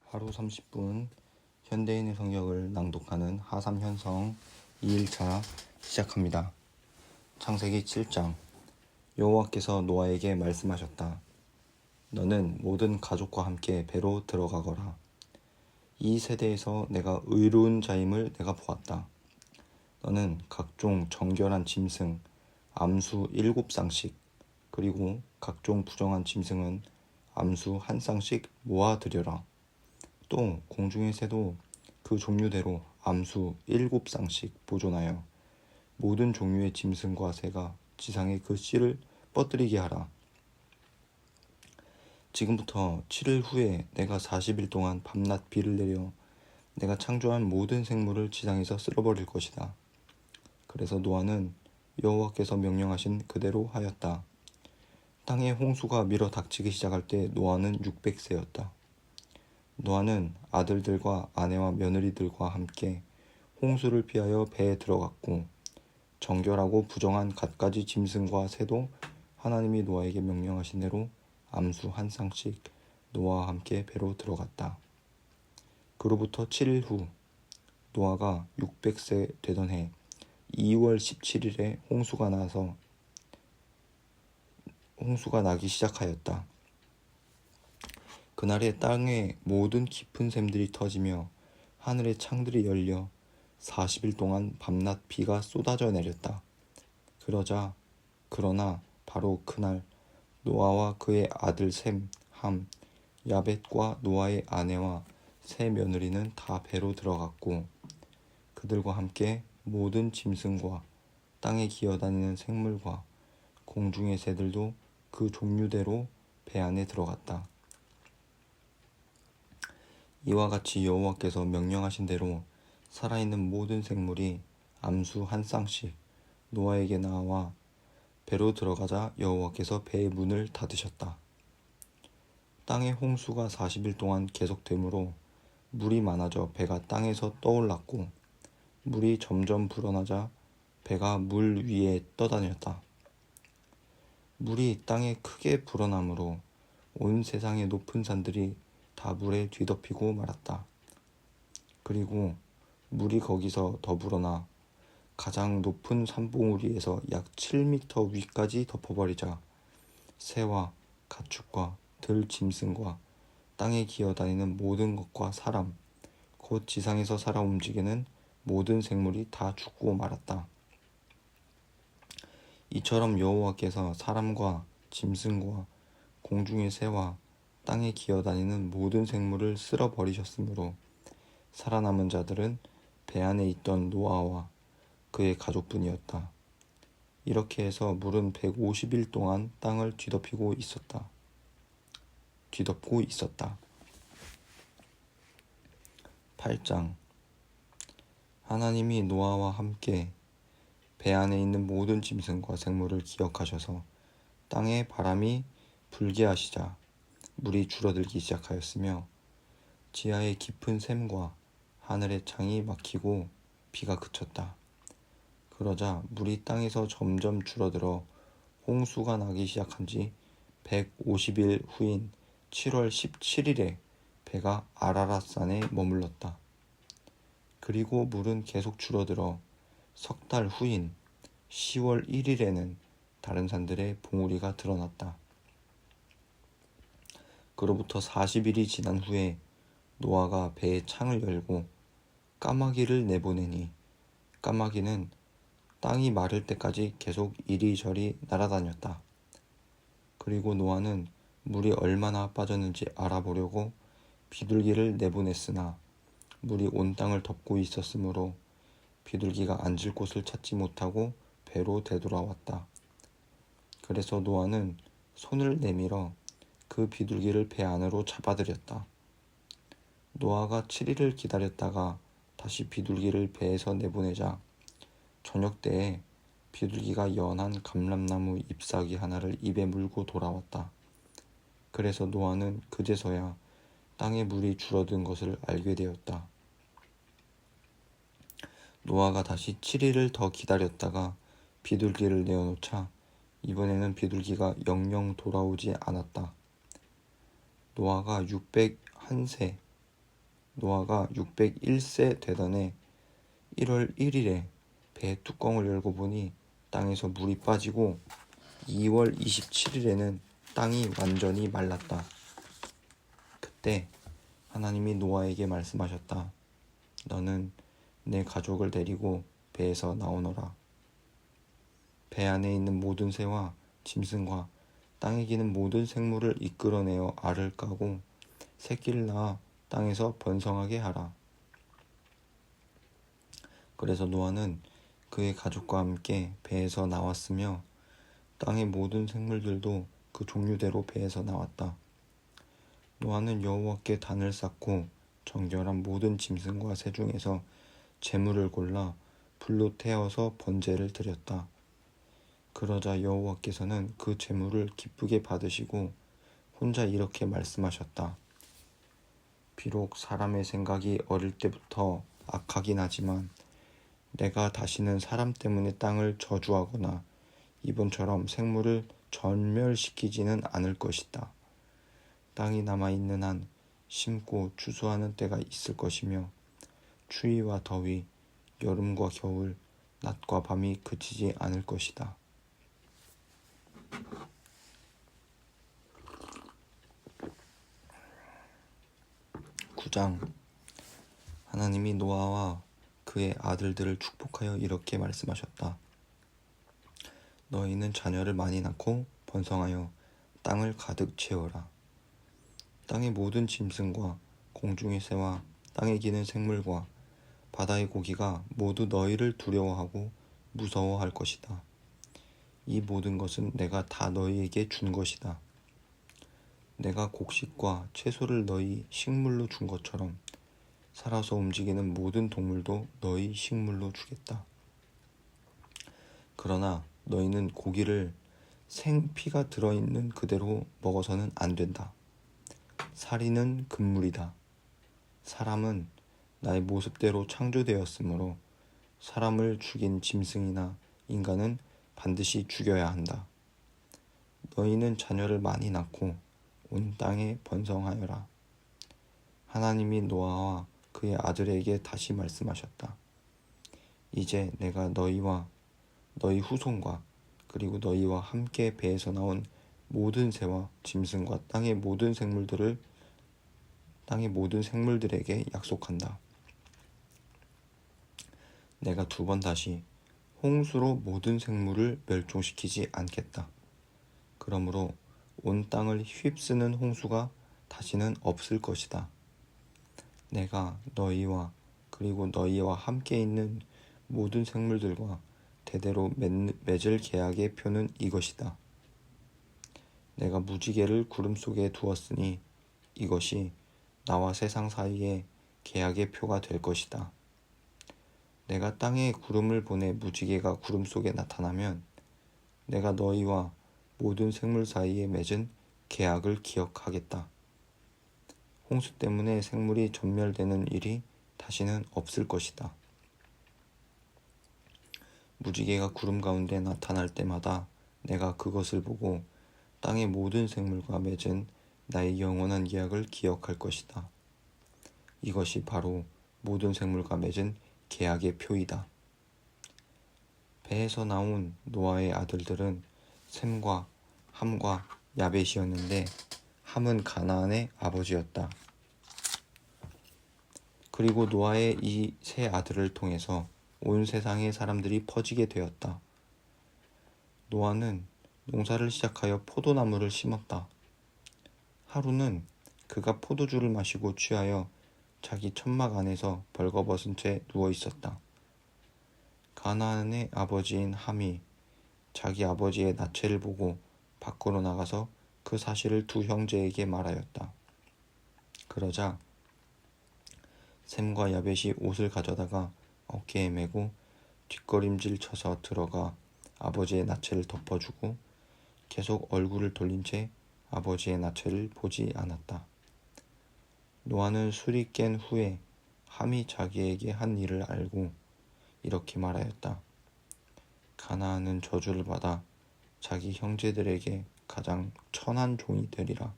하루 30분 현대인의 성격을 낭독하는 하삼현성 2일차 시작합니다. 창세기 7장. 여호와께서 노아에게 말씀하셨다. 너는 모든 가족과 함께 배로 들어가거라. 이 세대에서 내가 의로운 자임을 내가 보았다. 너는 각종 정결한 짐승 암수 7쌍씩 그리고 각종 부정한 짐승은 암수 1쌍씩 모아들여라. 또 공중의 새도 그 종류대로 암수 7쌍씩 보존하여 모든 종류의 짐승과 새가 지상에 그 씨를 뻗들이게 하라. 지금부터 7일 후에 내가 40일 동안 밤낮 비를 내려 내가 창조한 모든 생물을 지상에서 쓸어버릴 것이다. 그래서 노아는 여호와께서 명령하신 그대로 하였다. 땅에 홍수가 밀어 닥치기 시작할 때 노아는 600세였다. 노아는 아들들과 아내와 며느리들과 함께 홍수를 피하여 배에 들어갔고 정결하고 부정한 갖가지 짐승과 새도 하나님이 노아에게 명령하신 대로 암수 1쌍씩 노아와 함께 배로 들어갔다. 그로부터 7일 후 노아가 600세 되던 해 2월 17일에 홍수가 나기 시작하였다. 그날에 땅의 모든 깊은 샘들이 터지며 하늘의 창들이 열려 40일 동안 밤낮 비가 쏟아져 내렸다. 그러나 바로 그날 노아와 그의 아들 셈, 함, 야벳과 노아의 아내와 세 며느리는 다 배로 들어갔고 그들과 함께 모든 짐승과 땅에 기어다니는 생물과 공중의 새들도 그 종류대로 배 안에 들어갔다. 이와 같이 여호와께서 명령하신 대로 살아있는 모든 생물이 암수 1쌍씩 노아에게 나와 배로 들어가자 여호와께서 배의 문을 닫으셨다. 땅의 홍수가 40일 동안 계속되므로 물이 많아져 배가 땅에서 떠올랐고 물이 점점 불어나자 배가 물 위에 떠다녔다. 물이 땅에 크게 불어나므로 온 세상의 높은 산들이 다 물에 뒤덮이고 말았다. 그리고 물이 거기서 더 불어나 가장 높은 산봉우리에서 약 7m 위까지 덮어버리자 새와 가축과 들 짐승과 땅에 기어다니는 모든 것과 사람, 곧 지상에서 살아 움직이는 모든 생물이 다 죽고 말았다. 이처럼 여호와께서 사람과 짐승과 공중의 새와 땅에 기어다니는 모든 생물을 쓸어버리셨으므로 살아남은 자들은 배 안에 있던 노아와 그의 가족뿐이었다. 이렇게 해서 물은 150일 동안 땅을 뒤덮고 있었다. 8장. 하나님이 노아와 함께 배 안에 있는 모든 짐승과 생물을 기억하셔서 땅에 바람이 불게 하시자 물이 줄어들기 시작하였으며 지하의 깊은 샘과 하늘의 창이 막히고 비가 그쳤다. 그러자 물이 땅에서 점점 줄어들어 홍수가 나기 시작한 지 150일 후인 7월 17일에 배가 아라랏산에 머물렀다. 그리고 물은 계속 줄어들어 석 달 후인 10월 1일에는 다른 산들의 봉우리가 드러났다. 그로부터 40일이 지난 후에 노아가 배의 창을 열고 까마귀를 내보내니 까마귀는 땅이 마를 때까지 계속 이리저리 날아다녔다. 그리고 노아는 물이 얼마나 빠졌는지 알아보려고 비둘기를 내보냈으나 물이 온 땅을 덮고 있었으므로 비둘기가 앉을 곳을 찾지 못하고 배로 되돌아왔다. 그래서 노아는 손을 내밀어 그 비둘기를 배 안으로 잡아들였다. 노아가 7일을 기다렸다가 다시 비둘기를 배에서 내보내자 저녁 때에 비둘기가 연한 감람나무 잎사귀 하나를 입에 물고 돌아왔다. 그래서 노아는 그제서야 땅에 물이 줄어든 것을 알게 되었다. 노아가 다시 7일을 더 기다렸다가 비둘기를 내어놓자 이번에는 비둘기가 영영 돌아오지 않았다. 노아가 601세 노아가 601세 되던 해 1월 1일에 배 뚜껑을 열고 보니 땅에서 물이 빠지고 2월 27일에는 땅이 완전히 말랐다. 그때 하나님이 노아에게 말씀하셨다. 너는 내 가족을 데리고 배에서 나오너라. 배 안에 있는 모든 새와 짐승과 땅에 기는 모든 생물을 이끌어내어 알을 까고 새끼를 낳아 땅에서 번성하게 하라. 그래서 노아는 그의 가족과 함께 배에서 나왔으며 땅의 모든 생물들도 그 종류대로 배에서 나왔다. 노아는 여호와께 단을 쌓고 정결한 모든 짐승과 새 중에서 제물을 골라 불로 태워서 번제를 드렸다. 그러자 여호와께서는 그 제물을 기쁘게 받으시고 혼자 이렇게 말씀하셨다. 비록 사람의 생각이 어릴 때부터 악하긴 하지만 내가 다시는 사람 때문에 땅을 저주하거나 이번처럼 생물을 전멸시키지는 않을 것이다. 땅이 남아있는 한 심고 추수하는 때가 있을 것이며 추위와 더위, 여름과 겨울, 낮과 밤이 그치지 않을 것이다. 9장. 하나님이 노아와 그의 아들들을 축복하여 이렇게 말씀하셨다. 너희는 자녀를 많이 낳고 번성하여 땅을 가득 채워라. 땅의 모든 짐승과 공중의 새와 땅에 기는 생물과 바다의 고기가 모두 너희를 두려워하고 무서워할 것이다. 이 모든 것은 내가 다 너희에게 준 것이다. 내가 곡식과 채소를 너희 식물로 준 것처럼 살아서 움직이는 모든 동물도 너희 식물로 주겠다. 그러나 너희는 고기를 생피가 들어있는 그대로 먹어서는 안 된다. 살인은 금물이다. 사람은 나의 모습대로 창조되었으므로 사람을 죽인 짐승이나 인간은 반드시 죽여야 한다. 너희는 자녀를 많이 낳고 온 땅에 번성하여라. 하나님이 노아와 그의 아들에게 다시 말씀하셨다. 이제 내가 너희와 너희 후손과 그리고 너희와 함께 배에서 나온 모든 새와 짐승과 땅의 모든 생물들에게 약속한다. 내가 두 번 다시 홍수로 모든 생물을 멸종시키지 않겠다. 그러므로 온 땅을 휩쓰는 홍수가 다시는 없을 것이다. 내가 너희와 그리고 너희와 함께 있는 모든 생물들과 대대로 맺을 계약의 표는 이것이다. 내가 무지개를 구름 속에 두었으니 이것이 나와 세상 사이에 계약의 표가 될 것이다. 내가 땅에 구름을 보내 무지개가 구름 속에 나타나면 내가 너희와 모든 생물 사이에 맺은 계약을 기억하겠다. 홍수 때문에 생물이 전멸되는 일이 다시는 없을 것이다. 무지개가 구름 가운데 나타날 때마다 내가 그것을 보고 땅의 모든 생물과 맺은 나의 영원한 계약을 기억할 것이다. 이것이 바로 모든 생물과 맺은 계약의 표이다. 배에서 나온 노아의 아들들은 셈과 함과 야벳이었는데 함은 가나안의 아버지였다. 그리고 노아의 이 세 아들을 통해서 온 세상의 사람들이 퍼지게 되었다. 노아는 농사를 시작하여 포도나무를 심었다. 하루는 그가 포도주를 마시고 취하여 자기 천막 안에서 벌거벗은 채 누워 있었다. 가나안의 아버지인 함이 자기 아버지의 나체를 보고 밖으로 나가서 그 사실을 두 형제에게 말하였다. 그러자 셈과 야벳이 옷을 가져다가 어깨에 메고 뒷걸음질 쳐서 들어가 아버지의 나체를 덮어주고 계속 얼굴을 돌린 채 아버지의 나체를 보지 않았다. 노아는 술이 깬 후에 함이 자기에게 한 일을 알고 이렇게 말하였다. 가나안은 저주를 받아 자기 형제들에게 가장 천한 종이 되리라.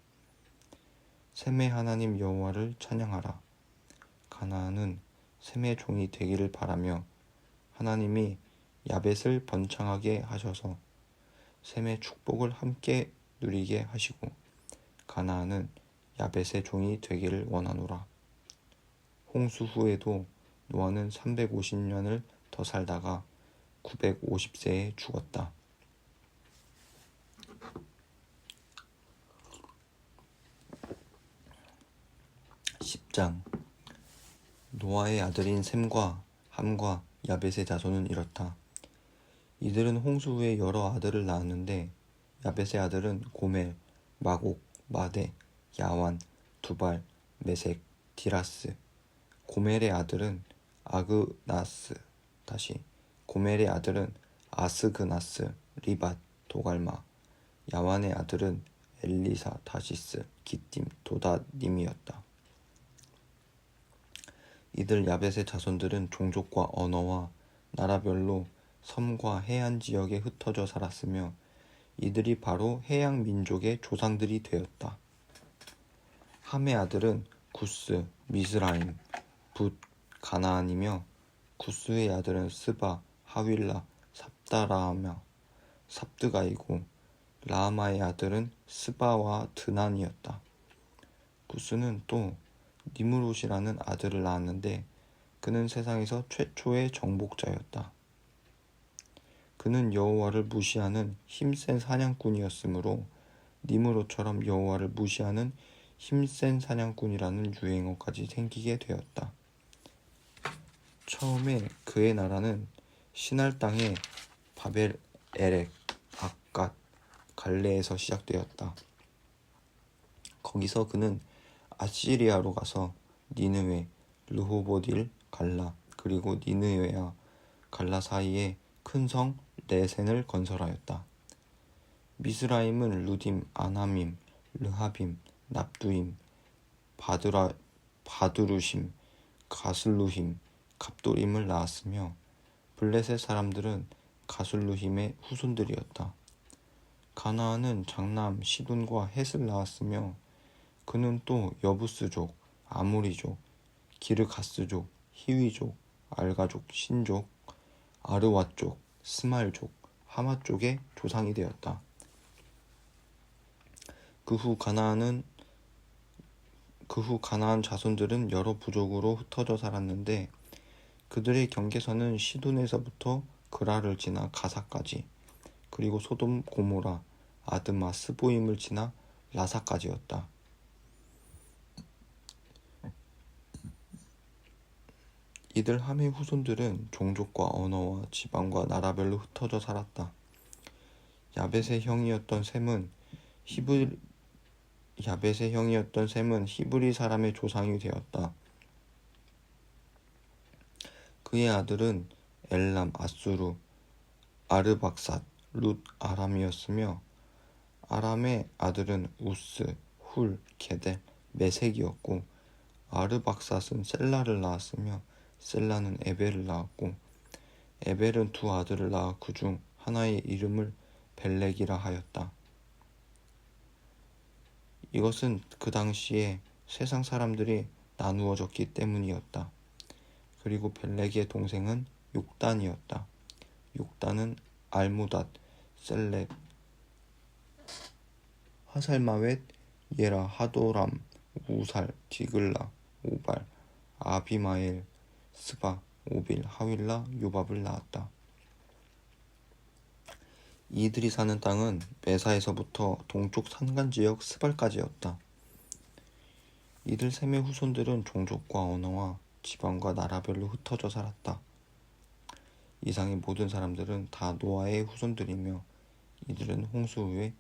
셈의 하나님 여호와를 찬양하라. 가나안은 셈의 종이 되기를 바라며 하나님이 야벳을 번창하게 하셔서 셈의 축복을 함께 누리게 하시고 가나안은 야벳의 종이 되기를 원하노라. 홍수 후에도 노아는 350년을 더 살다가 950세에 죽었다. 10장. 노아의 아들인 셈과 함과 야벳의 자손은 이렇다. 이들은 홍수 후에 여러 아들을 낳았는데 야벳의 아들은 고멜, 마곡, 마대, 야완, 두발, 메색, 디라스. 고멜의 아들은 아그나스, 고멜의 아들은 아스그나스, 리밧, 도갈마. 야완의 아들은 엘리사, 다시스, 기띔, 도다님이었다. 이들 야벳의 자손들은 종족과 언어와 나라별로 섬과 해안 지역에 흩어져 살았으며 이들이 바로 해양 민족의 조상들이 되었다. 함의 아들은 구스, 미스라임, 붓, 가나안이며 구스의 아들은 스바, 하윌라, 삽다라하며 삽드가이고 라마의 아들은 스바와 드난이었다. 구스는 또 니므롯이라는 아들을 낳았는데 그는 세상에서 최초의 정복자였다. 그는 여호와를 무시하는 힘센 사냥꾼이었으므로 니므롯처럼 여호와를 무시하는 힘센 사냥꾼이라는 유행어까지 생기게 되었다. 처음에 그의 나라는 시날 땅의 바벨 에렉, 아갓, 갈레에서 시작되었다. 거기서 그는 아시리아로 가서 니느웨, 르호보딜, 갈라, 그리고 니느웨와 갈라 사이에 큰 성 레센을 건설하였다. 미스라임은 루딤, 아나밈, 르하빔, 납두임, 바두루심, 가슬루힘, 갑도림을 낳았으며 블레셋 사람들은 가슬루힘의 후손들이었다. 가나안은 장남 시돈과 헷을 낳았으며 그는 또 여부스족, 아모리족, 기르가스족, 히위족, 알가족, 신족, 아르와족, 스말족, 하마족의 조상이 되었다. 그 후 가나안 자손들은 여러 부족으로 흩어져 살았는데 그들의 경계선은 시돈에서부터 그라를 지나 가사까지, 그리고 소돔, 고모라, 아드마, 스보임을 지나 라사까지였다. 이들 함의 후손들은 종족과 언어와 지방과 나라별로 흩어져 살았다. 야벳의 형이었던 셈은 히브리 사람의 조상이 되었다. 그의 아들은 엘람, 아수르, 아르박삿, 룻, 아람이었으며 아람의 아들은 우스, 훌, 게델, 메색이었고 아르박삿은 셀라를 낳았으며 셀라는 에벨을 낳았고 에벨은 두 아들을 낳아 그중 하나의 이름을 벨렉이라 하였다. 이것은 그 당시에 세상 사람들이 나누어졌기 때문이었다. 그리고 벨렉의 동생은 욕단이었다. 욕단은 알무닷, 셀렙, 하살마웻, 예라, 하도람, 우살, 디글라, 오발, 아비마엘, 스바, 오빌, 하윌라, 요밥을 낳았다. 이들이 사는 땅은 메사에서부터 동쪽 산간지역 스발까지였다. 이들 셈의 후손들은 종족과 언어와 지방과 나라별로 흩어져 살았다. 이상의 모든 사람들은 다 노아의 후손들이며 이들은 홍수 후에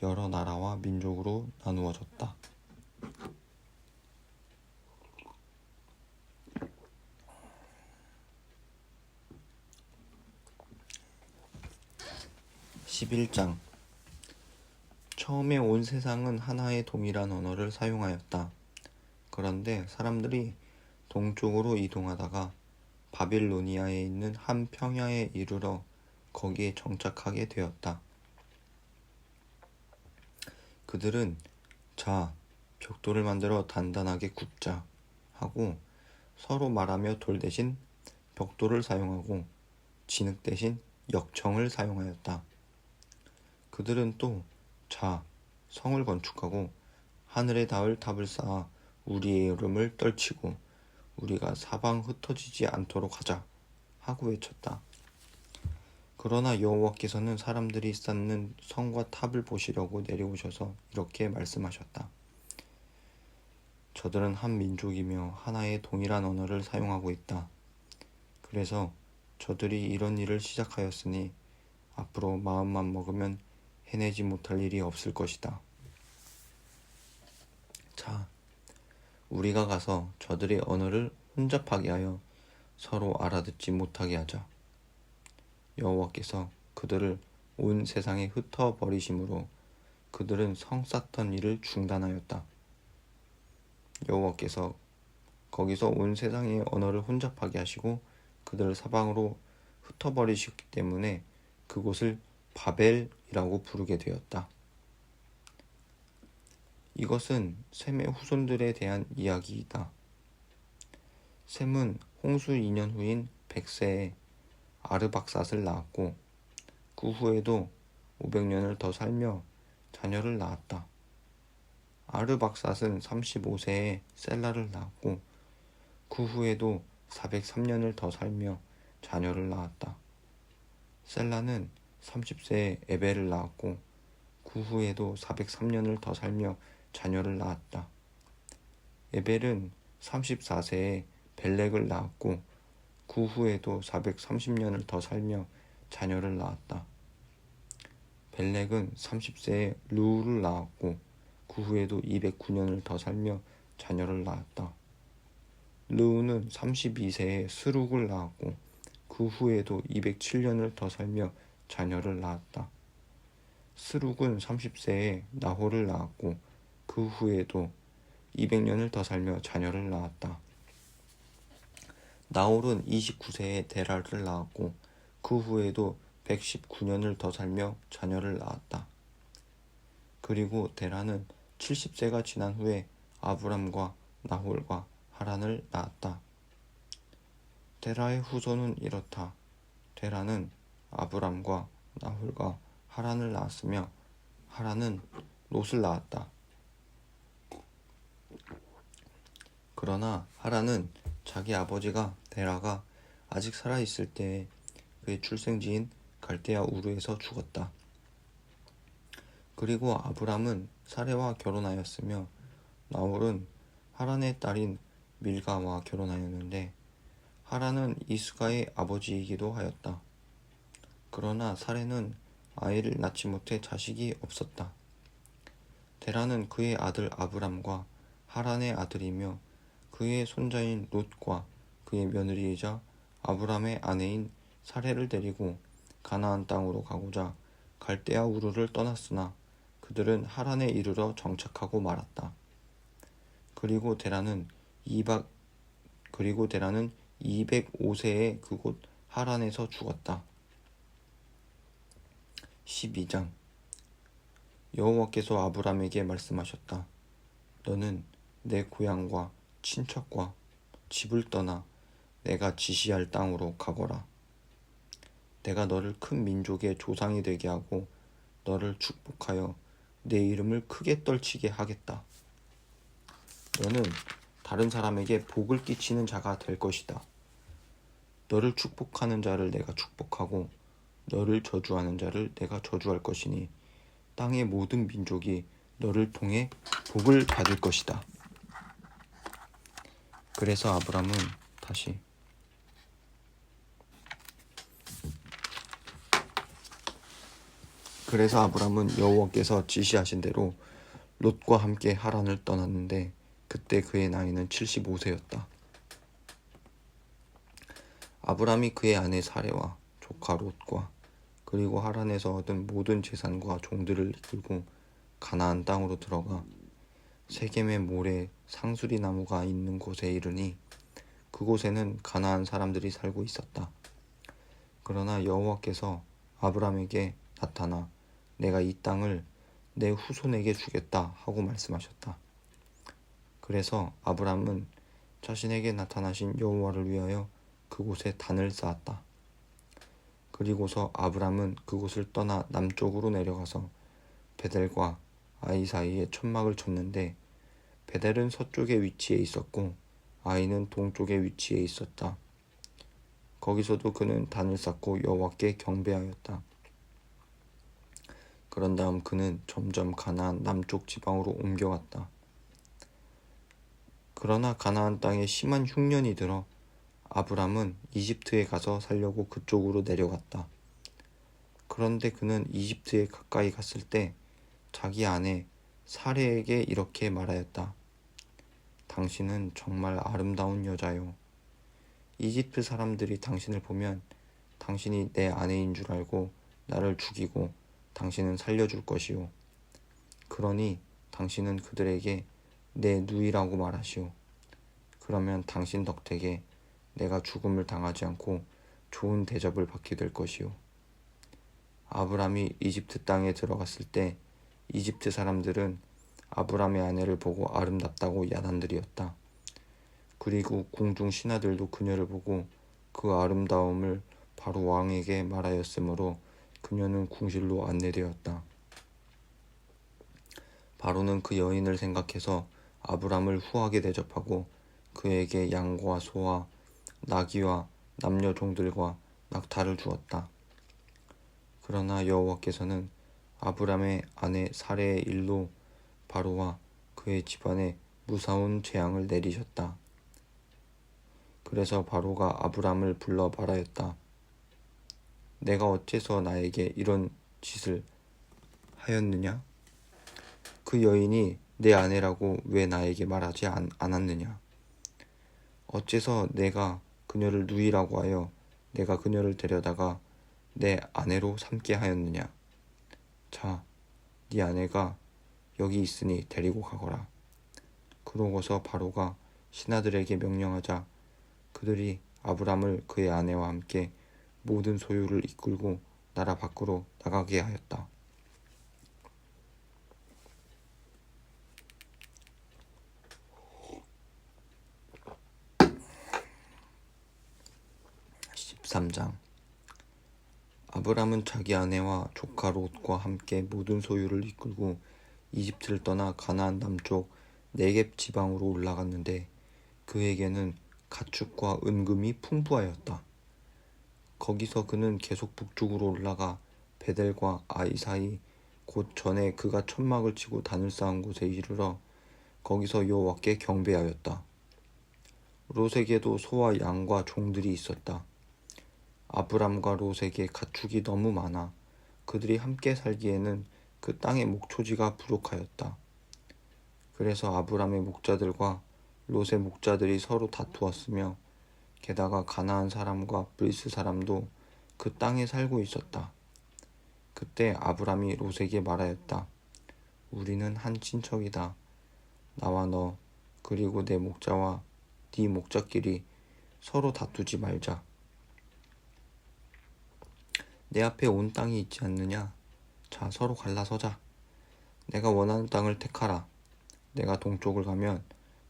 여러 나라와 민족으로 나누어졌다. 11장. 처음에 온 세상은 하나의 동일한 언어를 사용하였다. 그런데 사람들이 동쪽으로 이동하다가 바빌로니아에 있는 한 평야에 이르러 거기에 정착하게 되었다. 그들은 자, 벽돌을 만들어 단단하게 굽자 하고 서로 말하며 돌 대신 벽돌을 사용하고 진흙 대신 역청을 사용하였다. 그들은 또 자, 성을 건축하고 하늘에 닿을 탑을 쌓아 우리의 이름을 떨치고 우리가 사방 흩어지지 않도록 하자 하고 외쳤다. 그러나 여호와께서는 사람들이 쌓는 성과 탑을 보시려고 내려오셔서 이렇게 말씀하셨다. 저들은 한 민족이며 하나의 동일한 언어를 사용하고 있다. 그래서 저들이 이런 일을 시작하였으니 앞으로 마음만 먹으면 해내지 못할 일이 없을 것이다. 자, 우리가 가서 저들의 언어를 혼잡하게 하여 서로 알아듣지 못하게 하자. 여호와께서 그들을 온 세상에 흩어버리심으로 그들은 성 쌓던 일을 중단하였다. 여호와께서 거기서 온 세상의 언어를 혼잡하게 하시고 그들을 사방으로 흩어버리셨기 때문에 그곳을 바벨이라고 부르게 되었다. 이것은 셈의 후손들에 대한 이야기이다. 셈은 홍수 2년 후인 100세에 아르박삿을 낳았고 그 후에도 500년을 더 살며 자녀를 낳았다. 아르박삿은 35세에 셀라를 낳았고 그 후에도 403년을 더 살며 자녀를 낳았다. 셀라는 30세에 에벨을 낳았고 그 후에도 403년을 더 살며 자녀를 낳았다. 에벨은 34세에 벨렉을 낳았고 그 후에도 430년을 더 살며 자녀를 낳았다. 벨렉은 30세에 르우를 낳았고 그 후에도 209년을 더 살며 자녀를 낳았다. 르우는 32세에 스룩을 낳았고 그 후에도 207년을 더 살며 자녀를 낳았다. 스룩은 30세에 나홀을 낳았고 그 후에도 200년을 더 살며 자녀를 낳았다. 나홀은 29세에 데라를 낳았고 그 후에도 119년을 더 살며 자녀를 낳았다. 그리고 데라는 70세가 지난 후에 아브람과 나홀과 하란을 낳았다. 데라의 후손은 이렇다. 데라는 아브람과 나홀과 하란을 낳았으며 하란은 롯을 낳았다. 그러나 하란은 자기 아버지가 데라가 아직 살아있을 때에 그의 출생지인 갈대아 우르에서 죽었다. 그리고 아브람은 사레와 결혼하였으며 나홀은 하란의 딸인 밀가와 결혼하였는데 하란은 이스가의 아버지이기도 하였다. 그러나 사레는 아이를 낳지 못해 자식이 없었다. 데라는 그의 아들 아브람과 하란의 아들이며 그의 손자인 롯과 그의 며느리이자 아브람의 아내인 사레를 데리고 가나안 땅으로 가고자 갈대아 우르를 떠났으나 그들은 하란에 이르러 정착하고 말았다. 그리고 데라는 205세에 그곳 하란에서 죽었다. 12장 여호와께서 아브람에게 말씀하셨다. 너는 내 고향과 친척과 집을 떠나 내가 지시할 땅으로 가거라. 내가 너를 큰 민족의 조상이 되게 하고 너를 축복하여 내 이름을 크게 떨치게 하겠다. 너는 다른 사람에게 복을 끼치는 자가 될 것이다. 너를 축복하는 자를 내가 축복하고 너를 저주하는 자를 내가 저주할 것이니 땅의 모든 민족이 너를 통해 복을 받을 것이다. 그래서 아브람은 여호와께서 지시하신 대로 롯과 함께 하란을 떠났는데 그때 그의 나이는 75세였다. 아브람이 그의 아내 사레와 조카 롯과 그리고 하란에서 얻은 모든 재산과 종들을 이끌고 가나안 땅으로 들어가 세겜의 모래 상수리 나무가 있는 곳에 이르니 그곳에는 가나안 사람들이 살고 있었다. 그러나 여호와께서 아브람에게 나타나 내가 이 땅을 내 후손에게 주겠다 하고 말씀하셨다. 그래서 아브람은 자신에게 나타나신 여호와를 위하여 그곳에 단을 쌓았다. 그리고서 아브람은 그곳을 떠나 남쪽으로 내려가서 베델과 아이 사이에 천막을 쳤는데 베델은 서쪽에 위치해 있었고 아이는 동쪽에 위치해 있었다. 거기서도 그는 단을 쌓고 여호와께 경배하였다. 그런 다음 그는 점점 가나안 남쪽 지방으로 옮겨갔다. 그러나 가나안 땅에 심한 흉년이 들어 아브람은 이집트에 가서 살려고 그쪽으로 내려갔다. 그런데 그는 이집트에 가까이 갔을 때 자기 아내 사레에게 이렇게 말하였다. 당신은 정말 아름다운 여자요. 이집트 사람들이 당신을 보면 당신이 내 아내인 줄 알고 나를 죽이고 당신은 살려줄 것이요. 그러니 당신은 그들에게 내 누이라고 말하시오. 그러면 당신 덕택에 내가 죽음을 당하지 않고 좋은 대접을 받게 될 것이오. 아브람이 이집트 땅에 들어갔을 때 이집트 사람들은 아브람의 아내를 보고 아름답다고 야단들이었다. 그리고 궁중 신하들도 그녀를 보고 그 아름다움을 바로 왕에게 말하였으므로 그녀는 궁실로 안내되었다. 바로는 그 여인을 생각해서 아브람을 후하게 대접하고 그에게 양과 소와 나귀와 남녀 종들과 낙타를 주었다. 그러나 여호와께서는 아브람의 아내 사레의 일로 바로와 그의 집안에 무사온 재앙을 내리셨다. 그래서 바로가 아브람을 불러 말하였다. 내가 어째서 나에게 이런 짓을 하였느냐? 그 여인이 내 아내라고 왜 나에게 말하지 않았느냐? 어째서 내가 그녀를 누이라고 하여 내가 그녀를 데려다가 내 아내로 삼게 하였느냐? 자, 네 아내가 여기 있으니 데리고 가거라. 그러고서 바로가 신하들에게 명령하자 그들이 아브람을 그의 아내와 함께 모든 소유를 이끌고 나라 밖으로 나가게 하였다. 13장. 아브람은 자기 아내와 조카 롯과 함께 모든 소유를 이끌고 이집트를 떠나 가나안 남쪽 네겝 지방으로 올라갔는데 그에게는 가축과 은금이 풍부하였다. 거기서 그는 계속 북쪽으로 올라가 베델과 아이 사이 곧 전에 그가 천막을 치고 단을 쌓은 곳에 이르러 거기서 여호와께 경배하였다. 롯에게도 소와 양과 종들이 있었다. 아브람과 롯에게 가축이 너무 많아 그들이 함께 살기에는 그 땅의 목초지가 부족하였다. 그래서 아브람의 목자들과 롯의 목자들이 서로 다투었으며 게다가 가나안 사람과 브리스 사람도 그 땅에 살고 있었다. 그때 아브람이 롯에게 말하였다. 우리는 한 친척이다. 나와 너 그리고 내 목자와 네 목자끼리 서로 다투지 말자. 내 앞에 온 땅이 있지 않느냐? 자, 서로 갈라서자. 내가 원하는 땅을 택하라. 내가 동쪽을 가면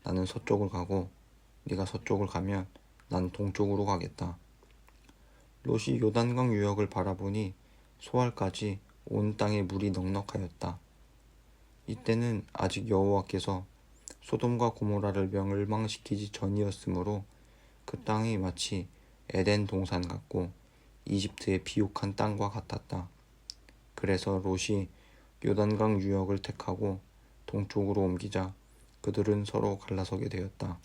나는 서쪽을 가고 네가 서쪽을 가면 난 동쪽으로 가겠다. 롯이 요단강 유역을 바라보니 소알까지 온 땅에 물이 넉넉하였다. 이때는 아직 여호와께서 소돔과 고모라를 멸망시키지 전이었으므로 그 땅이 마치 에덴 동산 같고 이집트의 비옥한 땅과 같았다. 그래서 롯이 요단강 유역을 택하고 동쪽으로 옮기자 그들은 서로 갈라서게 되었다.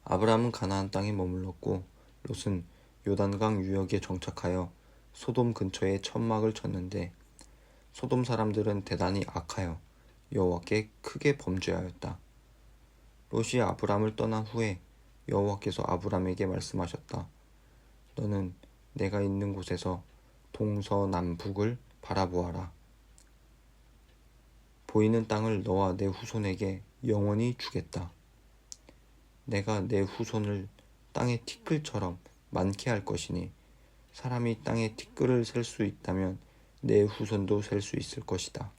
아브람은 가나안 땅에 머물렀고 롯은 요단강 유역에 정착하여 소돔 근처에 천막을 쳤는데 소돔 사람들은 대단히 악하여 여호와께 크게 범죄하였다. 롯이 아브람을 떠난 후에 여호와께서 아브람에게 말씀하셨다. 너는 내가 있는 곳에서 동서남북을 바라보아라. 보이는 땅을 너와 내 후손에게 영원히 주겠다. 내가 내 후손을 땅의 티끌처럼 많게 할 것이니 사람이 땅의 티끌을 셀 수 있다면 내 후손도 셀 수 있을 것이다.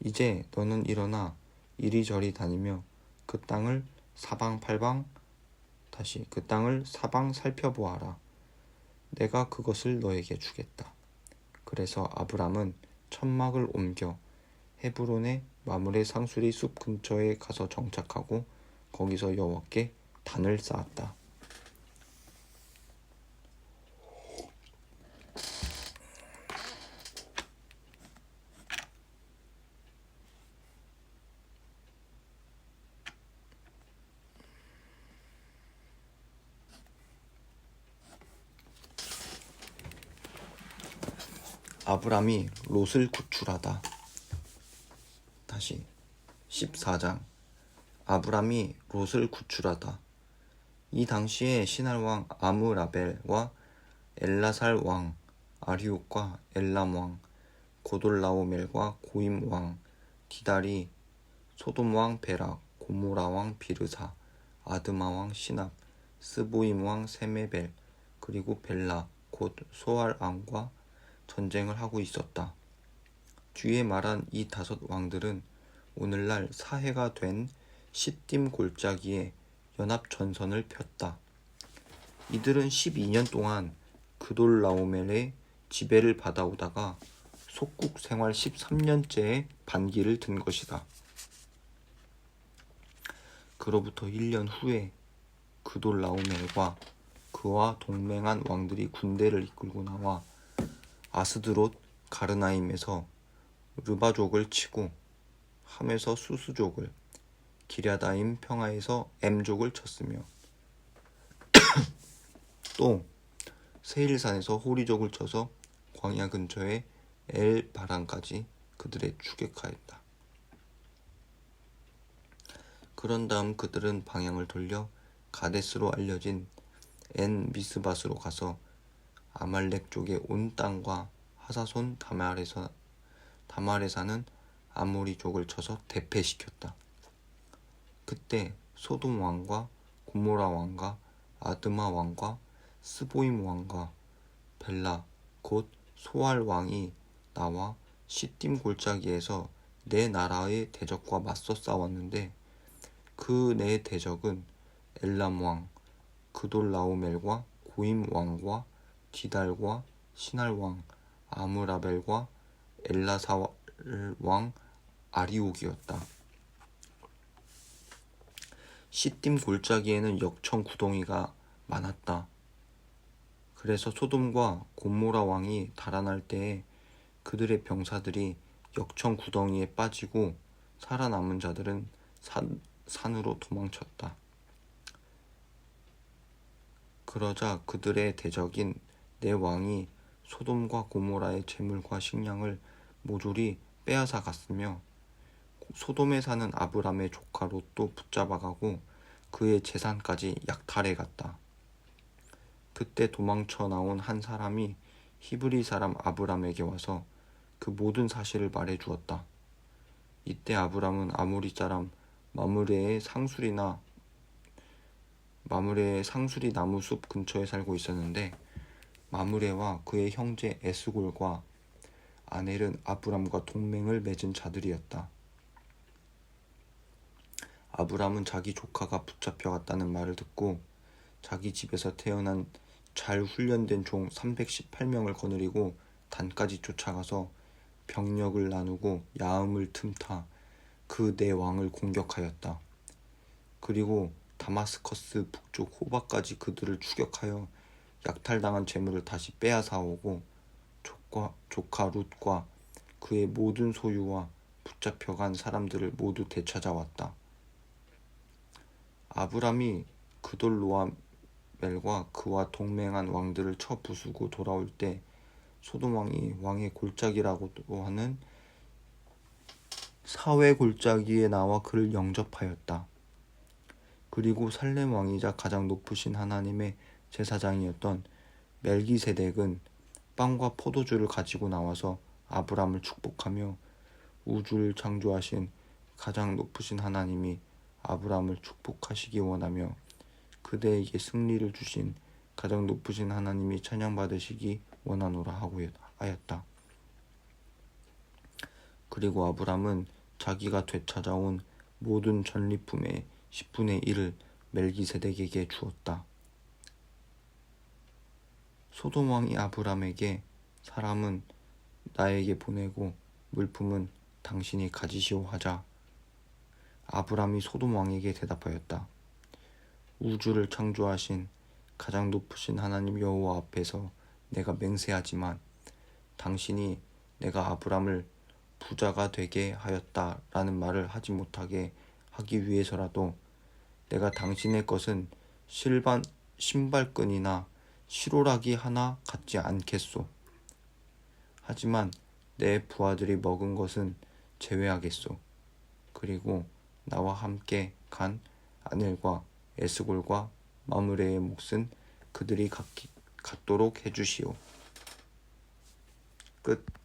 이제 너는 일어나 이리저리 다니며 그 땅을 사방 살펴보아라. 내가 그것을 너에게 주겠다. 그래서 아브람은 천막을 옮겨 헤브론의 마므레 상수리 숲 근처에 가서 정착하고 거기서 여호와께 단을 쌓았다. 아브람이 롯을 구출하다. 14장. 아브람이 롯을 구출하다. 이 당시에 신할 왕 아므라벨과 엘라살 왕 아리옥과 엘람 왕 고돌라오멜과 고임 왕 디달이 소돔 왕 베락 고모라 왕 비르사 아드마 왕 시납 스보임 왕 세메벨 그리고 벨라 곧 소알 왕과 전쟁을 하고 있었다. 뒤에 말한 이 5 왕들은 오늘날 사해가 된 시딤 골짜기에 연합 전선을 폈다. 이들은 12년 동안 그돌라오멜의 지배를 받아오다가 속국 생활 13년째에 반기를 든 것이다. 그로부터 1년 후에 그돌라오멜과 그와 동맹한 왕들이 군대를 이끌고 나와 아스드롯 가르나임에서 르바족을 치고 함에서 수수족을 기랴다임 평화에서 엠족을 쳤으며 또 세일산에서 호리족을 쳐서 광야 근처의 엘바란까지 그들의 추격하였다. 그런 다음 그들은 방향을 돌려 가데스로 알려진 엔 미스밧으로 가서 아말렉 쪽의 온 땅과 하사손 다말에 사는 아모리족을 쳐서 대패시켰다. 그때 소돔 왕과 고모라 왕과 아드마 왕과 스보임 왕과 벨라 곧 소알 왕이 나와 시딤 골짜기에서 네 나라의 대적과 맞서 싸웠는데 그 네 대적은 엘람 왕 그돌라오멜과 고임 왕과 디달과 신할 왕 아므라벨과 엘라살 왕 아리옥이었다. 시딤 골짜기에는 역청 구덩이가 많았다. 그래서 소돔과 고모라 왕이 달아날 때에 그들의 병사들이 역청 구덩이에 빠지고 살아남은 자들은 산으로 도망쳤다. 그러자 그들의 대적인 네 왕이 소돔과 고모라의 재물과 식량을 모조리 빼앗아 갔으며 소돔에 사는 아브람의 조카 롯도 붙잡아가고 그의 재산까지 약탈해 갔다. 그때 도망쳐 나온 한 사람이 히브리 사람 아브람에게 와서 그 모든 사실을 말해 주었다. 이때 아브람은 아모리 사람 마므레의 상수리 나무 숲 근처에 살고 있었는데 마므레와 그의 형제 에스골과 아넬은 아브람과 동맹을 맺은 자들이었다. 아브람은 자기 조카가 붙잡혀갔다는 말을 듣고 자기 집에서 태어난 잘 훈련된 종 318명을 거느리고 단까지 쫓아가서 병력을 나누고 야음을 틈타 그 네 왕을 공격하였다. 그리고 다마스커스 북쪽 호바까지 그들을 추격하여 약탈당한 재물을 다시 빼앗아오고 조카 룻과 그의 모든 소유와 붙잡혀간 사람들을 모두 되찾아왔다. 아브람이 그돌로아멜과 그와 동맹한 왕들을 쳐 부수고 돌아올 때 소돔 왕이 왕의 골짜기라고도 하는 사회 골짜기에 나와 그를 영접하였다. 그리고 살렘 왕이자 가장 높으신 하나님의 제사장이었던 멜기세덱은 빵과 포도주를 가지고 나와서 아브람을 축복하며 우주를 창조하신 가장 높으신 하나님이 아브람을 축복하시기 원하며 그대에게 승리를 주신 가장 높으신 하나님이 찬양받으시기 원하노라 하고 하였다. 그리고 아브람은 자기가 되찾아온 모든 전리품의 10분의 1을 멜기세덱에게 주었다. 소돔 왕이 아브람에게 사람은 나에게 보내고 물품은 당신이 가지시오 하자 아브람이 소돔 왕에게 대답하였다. 우주를 창조하신 가장 높으신 하나님 여호와 앞에서 내가 맹세하지만 당신이 내가 아브람을 부자가 되게 하였다라는 말을 하지 못하게 하기 위해서라도 내가 당신의 것은 신발끈이나 시로라기 하나 갖지 않겠소. 하지만 내 부하들이 먹은 것은 제외하겠소. 그리고 나와 함께 간 아넬과 에스골과 마므레의 몫은 그들이 갖도록 해주시오. 끝.